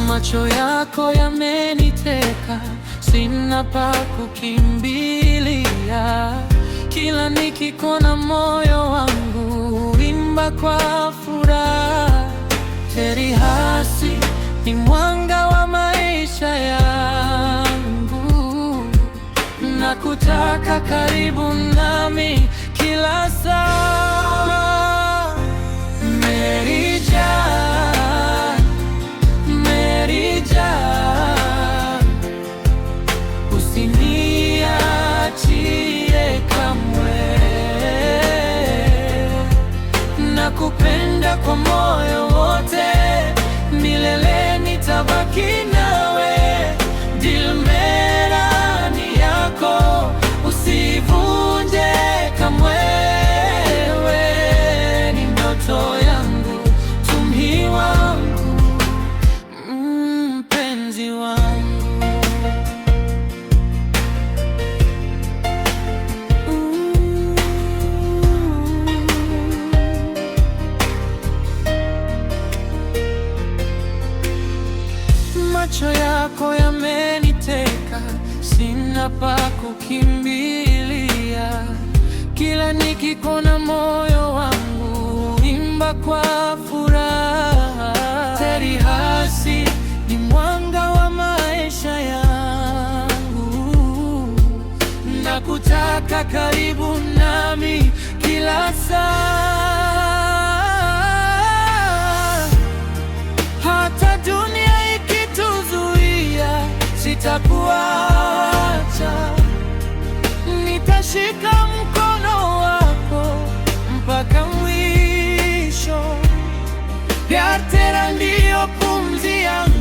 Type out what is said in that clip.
Macho yako yameniteka, sina pa kukimbilia. Kila nikikuona moyo wangu imba kwa furaha. Teri Hasi ni mwanga wa maisha yangu, nakutaka karibu nami kila saa. Mary Jane, Mary Jane, usiniachie kamwe. Nakupenda kwa moyo wote, milele nitabaki nawe. Dil mera ni yako, usivunje kamwe. Wewe ni ndoto yangu, tumi wangu, mpenzi wangu. Macho yako yameniteka, sina pa kukimbilia. Kila nikikuona moyo wangu imba kwa furaha. Teri Hasi ni mwanga wa maisha yangu, nakutaka karibu nami kila saa. Hata dunia ikituzuia, sitakuacha. Nitashika mkono wako mpaka mwisho. Pyar tera ndiyo pumzi yangu.